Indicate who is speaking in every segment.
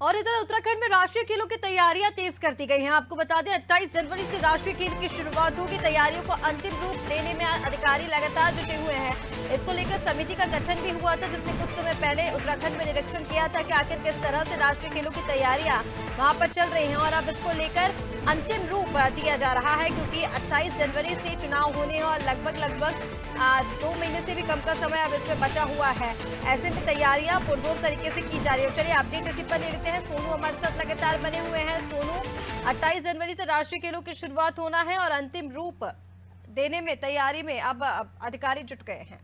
Speaker 1: और इधर उत्तराखंड में राष्ट्रीय खेलों की तैयारियां तेज कर दी गई हैं। आपको बता दें 28 जनवरी से राष्ट्रीय खेल की शुरुआत होगी। तैयारियों को अंतिम रूप देने में अधिकारी लगातार जुटे हुए हैं। इसको लेकर समिति का गठन भी हुआ था, जिसने कुछ समय पहले उत्तराखंड में निरीक्षण किया था कि आखिर किस तरह से राष्ट्रीय खेलों की तैयारियां वहां पर चल रही हैं। और अब इसको लेकर अंतिम रूप दिया जा रहा है, क्योंकि 28 जनवरी से चुनाव होने हैं और लगभग 2 महीने से भी कम का समय अब इसमें बचा हुआ है। ऐसे में तैयारियां पुरजोर तरीके से की जा रही है। चलिए अपडेट इसी पर ले लेते हैं। सोनू हमारे साथ लगातार बने हुए हैं। सोनू, 28 जनवरी से राष्ट्रीय खेलों की शुरुआत होना है और अंतिम रूप देने में तैयारी में अब अधिकारी जुट गए हैं।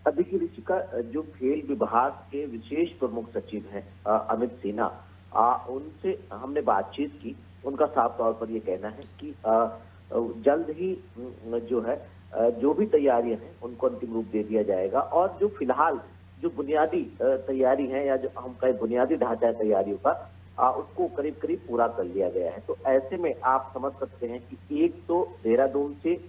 Speaker 2: देखिए ऋषिका, जो खेल विभाग के विशेष प्रमुख सचिव हैं अमित सिन्हा, उनसे हमने बातचीत की। उनका साफ तौर पर ये कहना है कि जल्द ही जो है जो भी तैयारियां हैं उनको अंतिम रूप दे दिया जाएगा, और जो फिलहाल जो बुनियादी तैयारी है या जो हम कहें बुनियादी ढांचा है तैयारियों का, उसको करीब करीब पूरा कर लिया गया है। तो ऐसे में आप समझ सकते हैं कि एक तो देहरादून से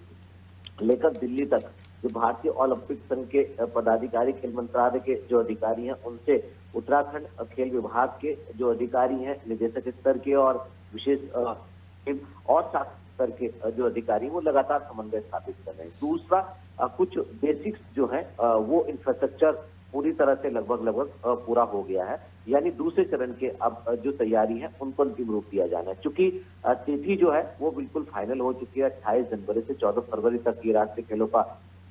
Speaker 2: लेकर दिल्ली तक जो भारतीय ओलंपिक संघ के पदाधिकारी, खेल मंत्रालय के जो अधिकारी हैं, उनसे उत्तराखंड खेल विभाग के जो अधिकारी हैं, निदेशक स्तर के और विशेष और शासन स्तर के जो अधिकारी, वो लगातार समन्वय स्थापित कर रहे हैं। दूसरा, कुछ बेसिक्स जो है वो इंफ्रास्ट्रक्चर पूरी तरह से लगभग पूरा हो गया है। यानी दूसरे चरण के अब जो तैयारी है उनको अंतिम रूप दिया जाना है। चूंकि तिथि जो है वो बिल्कुल फाइनल हो चुकी है। 28 जनवरी से 14 फरवरी तक ये राष्ट्रीय खेलों का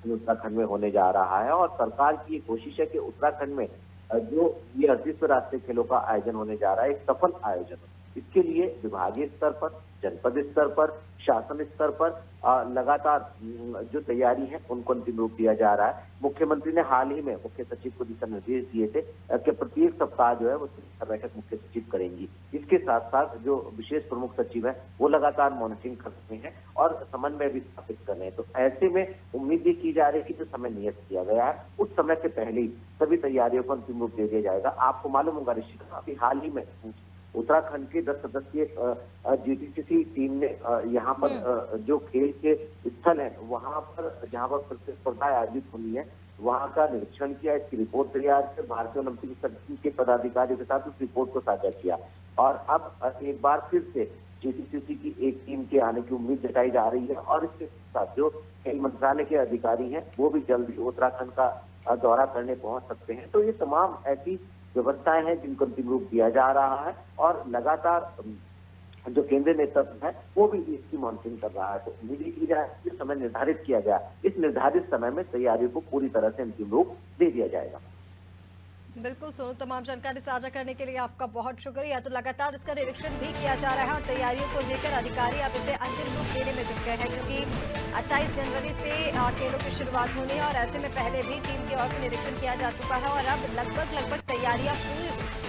Speaker 2: उत्तराखंड में होने जा रहा है, और सरकार की ये कोशिश है कि उत्तराखंड में जो ये 38वें राष्ट्रीय खेलों का आयोजन होने जा रहा है, एक सफल आयोजन हो। इसके लिए विभागीय स्तर पर, जनपद स्तर पर, शासन स्तर पर लगातार जो तैयारी है उनको अंतिम रूप दिया जा रहा है। मुख्यमंत्री ने हाल ही में मुख्य सचिव को दिशा निर्देश दिए थे कि प्रत्येक सप्ताह जो है वो बैठक मुख्य सचिव करेंगी। इसके साथ साथ जो विशेष प्रमुख सचिव है वो लगातार मॉनिटरिंग कर रहे हैं और समन्वय भी स्थापित कर रहे हैं। तो ऐसे में उम्मीद ये की जा रही है कि जो समय नियत किया गया है उस समय से पहले ही सभी तैयारियों को अंतिम रूप दे दिया जाएगा। आपको मालूम होगा ऋषिका, अभी हाल ही में उत्तराखंड के 10 सदस्यीय जीटीसीसी टीम ने यहाँ पर जो खेल के स्थल है वहाँ पर जहाँ पर प्रतिस्पर्धा आयोजित हुई है वहाँ का निरीक्षण किया, इसकी रिपोर्ट तैयार कर भारतीय ओलंपिक संघ के पदाधिकारियों के साथ उस रिपोर्ट को साझा किया। और अब एक बार फिर से जीटीसीसी की एक टीम के आने की उम्मीद जताई जा रही है, और इसके साथ जो खेल मंत्रालय के अधिकारी हैं वो भी जल्द उत्तराखंड का दौरा करने पहुंच सकते हैं। तो ये तमाम ऐसी व्यवस्थाएं हैं जिनको अंतिम रूप दिया जा रहा है, और लगातार जो केंद्रीय नेतृत्व है वो भी इसकी मॉनिटरिंग कर रहा है। तो उम्मीद की जाए कि समय निर्धारित किया गया, इस निर्धारित समय में तैयारियों को पूरी तरह से अंतिम रूप दे दिया जाएगा।
Speaker 1: बिल्कुल सोनू, तमाम जानकारी साझा करने के लिए आपका बहुत शुक्रिया। तो लगातार इसका निरीक्षण भी किया जा रहा है और तैयारियों को लेकर अधिकारी अब इसे अंतिम रूप देने में जुट गए हैं, क्योंकि 28 जनवरी से खेलों की शुरुआत होनी है और ऐसे में पहले भी टीम की ओर से निरीक्षण किया जा चुका है और अब लगभग तैयारियां पूरी हो चुकी हैं।